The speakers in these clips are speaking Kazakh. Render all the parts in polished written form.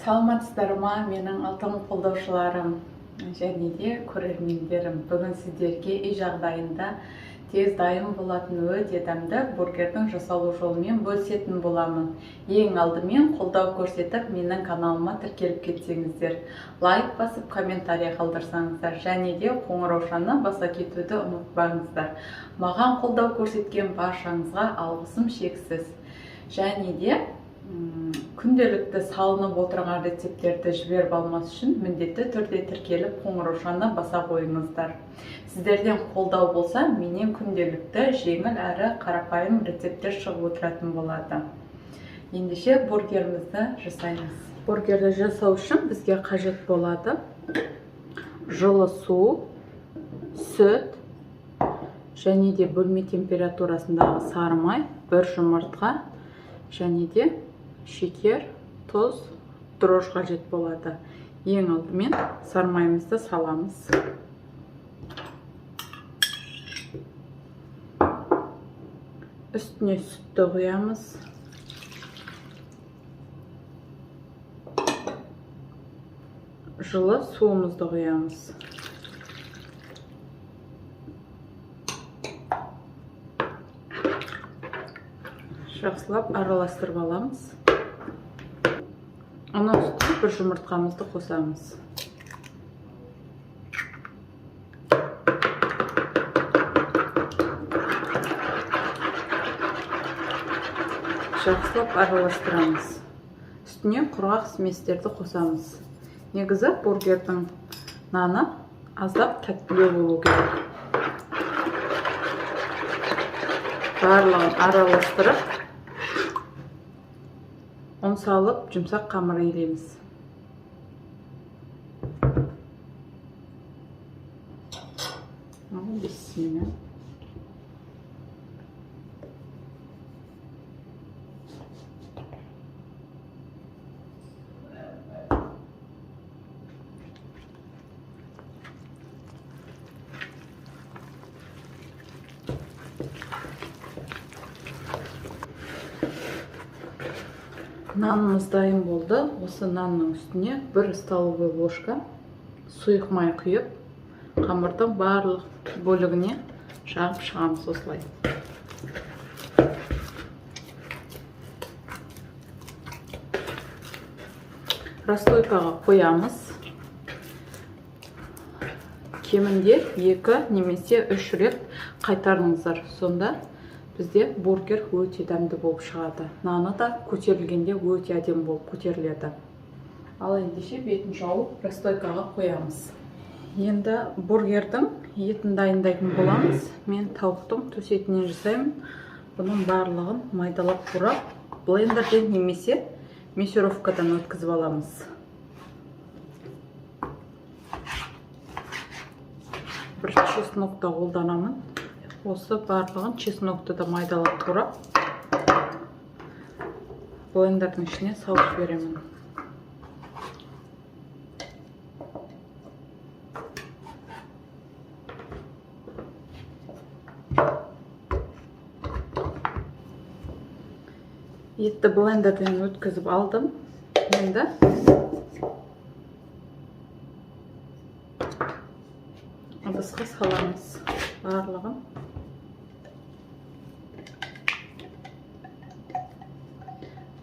Саламатсыздар ма, менің алтын қолдаушыларым және де көрермендерім. Бүгін сіздерге үй жағдайында тез дайын болатын өте дәмді бургердің жасалу жолымен бөлісетін боламын. Ең алдымен қолдау көрсетіп, менің каналыма тіркеліп кетсеңіздер, лайк басып, комментарий қалдырсаңыздар және де қоңыраушаны баса кетуді ұмытпаңыздар. Маған қолдау көрсеткен баршаңызға алғысым шексіз. Және де күнделікті салынып отырған рецепттерді жіберіп алмас үшін міндетті түрде тіркеліп қоңыраушаны баса қойыңыздар. Сіздерден қолдау болса, менен күнделікті жеңіл әрі қарапайым рецепттер шығып отыратын болады. Ендеше бургерімізді жасаймыз. Бургерді жасау үшін бізге қажет болады жылы су, сүт және де бөлме температурасындағы сары май, бір жұмыртқа және де шекер, тұз, дрожж қажет болады. Ең алдымен сары майымызды саламыз. Үстіне сүтті құямыз. Жылы суымызды құямыз. Жақсылап араластырып аламыз. Оның үстіне бір жұмыртқамызды қосамыз. Жақсылап араластырамыз. Үстіне құрғақ сместерді қосамыз. Негізі бургердің наны аздап тәттілеу болу керек. Барлығын араластырып, ұн салып, жұмсақ қамыр илейміз. Бисмилля. Нанымыз дайын болды. Осы нанның үстіне бір столовый ложка сұйық май құйып, қамырдың барлық бөлігіне жағып шығамыз осылай. Расстойкаға қоямыз. Кемінде 2 немесе 3 рет қайтарыңыздар. Сонда бізде бургер өте дәмді болып шығады. Наны да көтерілгенде өте әдемі болып көтеріледі. Ал ендеше бетін жауып расстойкаға қоямыз. Енді бургердің етін дайындайтын боламыз. Мен тауықтың төс етінен жасаймын. Бұның барлығын майдалап турап, блендерден немесе мясорубкадан өткізіп аламыз. Бір чеснокты қолданамын. Осы барлығын чеснокты да майдалап турап, блендердің ішіне салып жіберемін. Етті блендерден өткізіп алдым. Енді ыдысқа саламыз барлығын.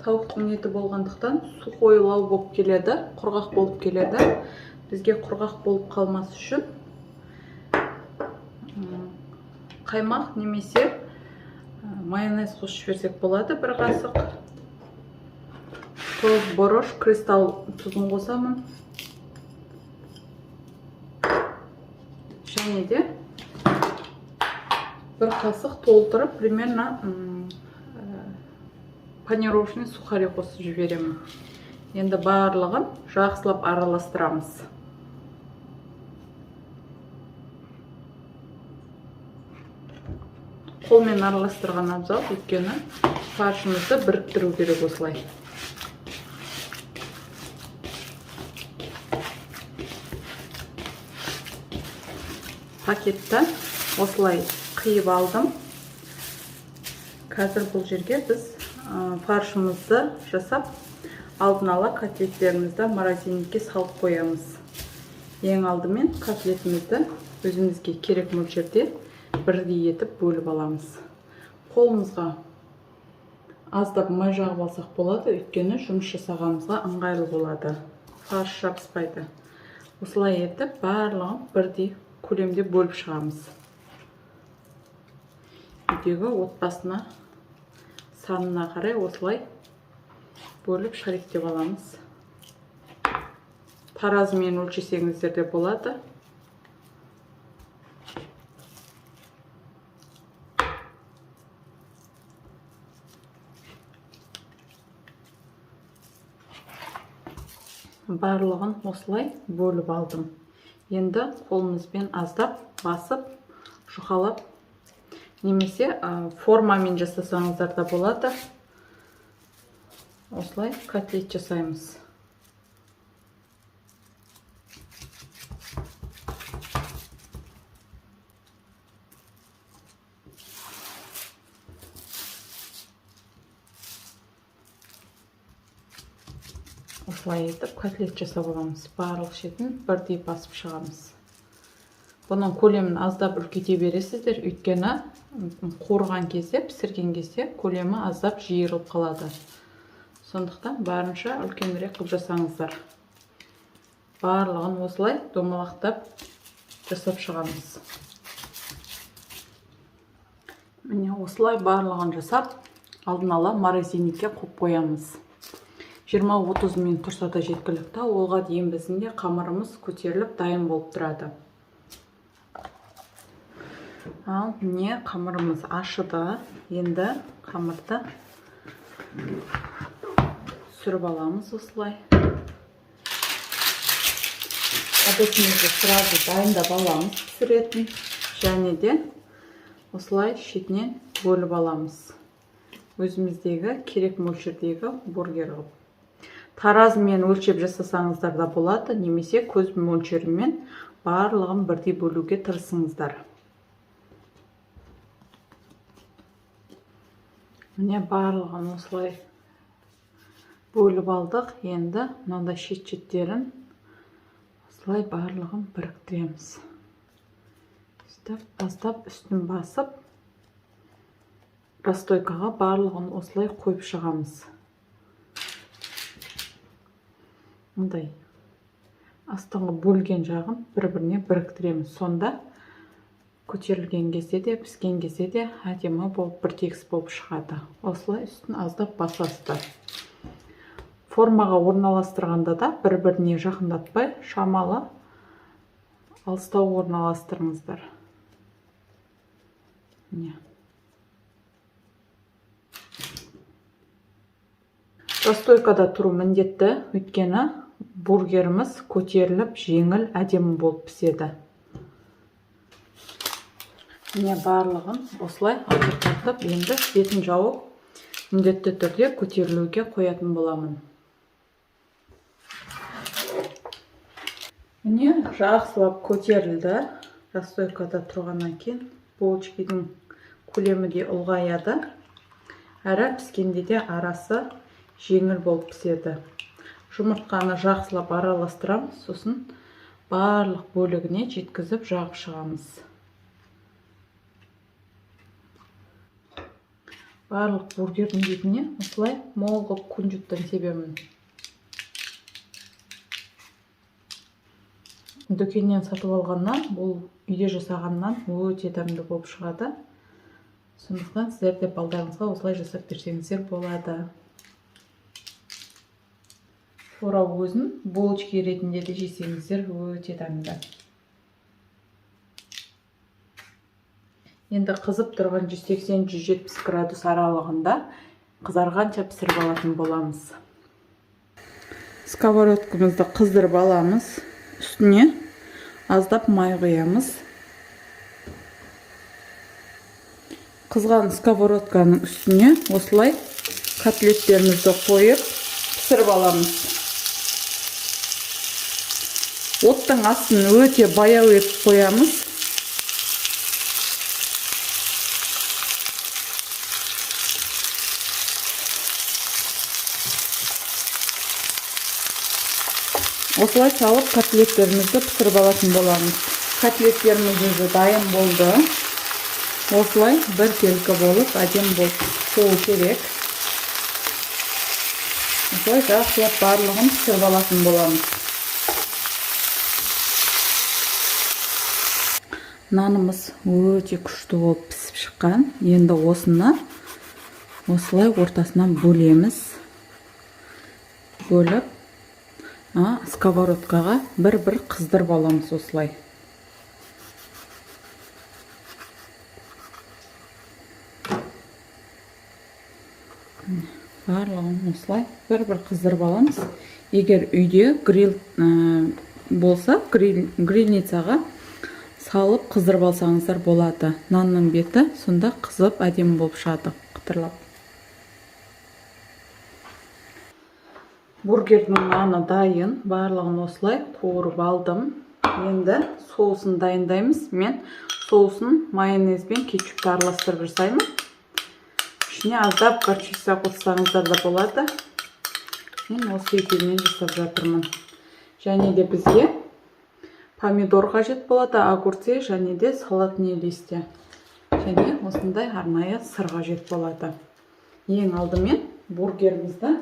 Тауықтың еті болғандықтан сухойлау болып келеді, құрғақ болып келеді. Бізге құрғақ болып қалмас үшін қаймақ немесе майонез қосып жіберсек болады. Бір қасық тоз, бұрыш, кристалл тұзын қосамын. Және де бір қасық толтырып, примерно панировочный сухари қосып жіберемін. Енді барлығын жақсылап араластырамыз. Қолмен араластырған абзал, өйткені фаршымызды біріктіру керек осылай. Пакетті осылай қиып алдым. Қазір бұл жерге біз фаршымызды жасап алдын ала котлеттерімізді морозильникке салып қоямыз. Ең алдымен котлетімізді өзімізге керек мөлшерде бірдей етіп бөліп аламыз. Қолымызға аздап май жағып алсақ болады, өйткені жұмыс жасағанымызға ыңғайлы болады. Фарш жабыспайды. Осылай етіп барлығын бірдей көлемде бөліп шығамыз. Үйдегі отбасына санына қарай осылай бөліп шаректеп аламыз. Таразымен өлшесеңіздер де болады. Барлығын осылай бөліп алдым. Енді қолымызбен аздап басып, жұқалап, немесе формамен жасасаңыздар да болады. Осылай котлет жасаймыз. Осылай етіп котлет жасап аламыз. Барлық шетін бірдей басып шығамыз. Бұның көлемін аздап үлкейте бересіздер, өйткені қуырған кезде, пісірген кезде көлемі аздап жиырылып қалады. Сондықтан барынша үлкенірек қылып жасаңыздар. Барлығын осылай домалақтап жасап шығамыз. Міне осылай барлығын жасап, алдын ала морозильникке қойып қоямыз. 20-30 минут тұрса да жеткілікті. Олға дейін біздің де қамырымыз көтеріліп дайын болып тұрады. Ал міне қамырымыз ашыды. Енді қамырды сүріп аламыз осылай. Әдетімізді сразу дайындап аламыз пісіретін. Және де осылай шетінен бөліп аламыз. Өзіміздегі керек мөлшердегі бургер қылып. Таразымен өлшеп жасасаңыздар да болады, немесе көз мөлшерімен барлығын бірдей бөлуге тырысыңыздар. Міне барлығын осылай бөліп алдық. Енді мынандай шет-шеттерін осылай барлығын біріктіреміз. Аздап үстін басып, расстойкаға барлығын осылай қойып шығамыз. Мұндай астыңғы бөлген жағын бір-біріне біріктіреміз. Сонда көтерілген кезде де, піскен кезде де әдемі болып, бір тегіс болып шығады. Осылай үстін аздап басасыздар. Формаға орналастырғанда да бір-біріне жақындатпай, шамалы алыстау орналастырыңыздар. Міне. Расстойкада тұру міндетті, өйткені бургеріміз көтеріліп, жеңіл, әдемі болып піседі. Міне барлығын осылай алып, енді бетін жауып, міндетті түрде көтерілуге қоятын боламын. Міне жақсылап көтерілді. Расстойкада тұрғаннан кейін булочканың көлемі де ұлғаяды. Әрі піскенде де арасы жеңіл болып піседі. Жұмыртқаны жақсылап араластырамыз, сосын барлық бөлігіне жеткізіп жағып шығамыз. Барлық бургердің бетіне осылай мол қылып күнжіттен себемін. Дүкеннен сатып алғаннан, бұл үйде жасағаннан өте дәмді болып шығады. Сондықтан сіздер де балдарыңызға осылай жасап берсеңіздер болады. Тура өзін булочка ретінде де жесеңіздер өте дәмді. Енді қызып тұрған 180-170 градус аралығында қызарғанша пісіріп алатын боламыз. Сковородкамызды қыздырып аламыз. Үстіне аздап май құямыз. Қызған сковородканың үстіне осылай котлеттерімізді қойып пісіріп аламыз. Оттың астын өте баяу етіп қоямыз. Осылайша алып котлеттерімізді пісіріп алатын боламыз. Котлеттеріміз уже дайын болды. Осылай бір келкі болып, әдем болып соғу керек. Осылай жақсылап барлығын пісіріп алатын боламыз. Нанымыз өте күшті болып пісіп шыққан. Енді осыны осылай ортасынан бөлеміз. Бөліп, сковородкаға бір-бір қыздырып аламыз осылай. Барлығын осылай бір-бір қыздырып аламыз. Егер үйде гриль болса, грильницаға салып қыздырып алсаңыздар болады. Нанның беті сонда қызып әдемі болып шығады, қытырлап. Бургердің наны дайын, барлығын осылай қуырып алдым. Енді соусын дайындаймыз. Мен соусын майонезбен кетчупты араластырып жасаймын. Ішіне аздап горчица қоссаңыздар да болады. Мен осы екеуімен жасап жатырмын. Және де бізге помидор қажет болады, огурцы және де салатный листья. Және осындай арнайы сыр қажет болады. Ең алдымен бургерімізді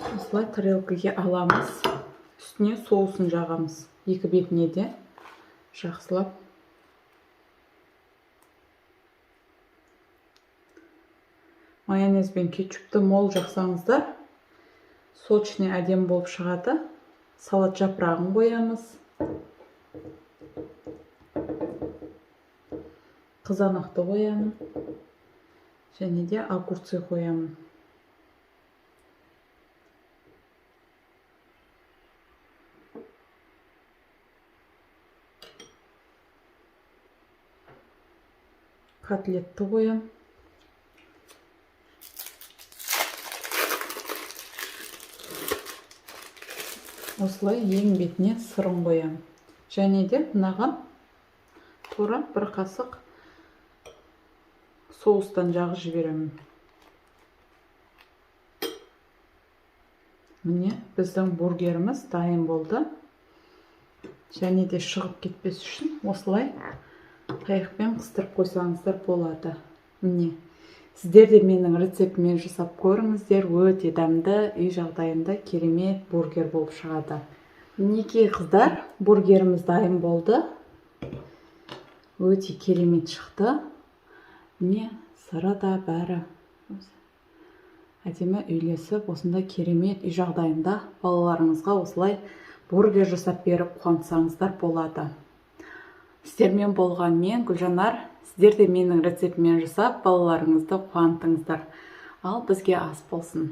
осылай тарелкаға аламыз. Үстіне соусын жағамыз. Екі бетіне де жақсылап. Майонез бен кетчупты мол жақсаңыздар, сочный әдем болып шығады. Салат жапырағын қоямыз. Қызанақты қоямын. Және де огурцы қоямын. Котлетті қоямын. Осылай ең бетіне сырын қоямын. Және де мынаған тура бір қасық соустан жағып жіберемін. Міне біздің бургеріміз дайын болды. Және де шығып кетпес үшін осылай қайықпен қыстырып қойсаңыздар болады. Міне сіздер де менің рецептімен жасап көріңіздер. Өте дәмді, үй жағдайында керемет бургер болып шығады. Мінекей қыздар, бургеріміз дайын болды. Өте керемет шықты. Міне сыры да бәрі әдемі үйлесіп, осында керемет үй жағдайында балаларыңызға осылай бургер жасап беріп қуантсаңыздар болады. Сіздермен болған мен Гүлжанар. Сіздер де менің рецептімен жасап балаларыңызды қуантыңыздар. Ал бізге ас болсын.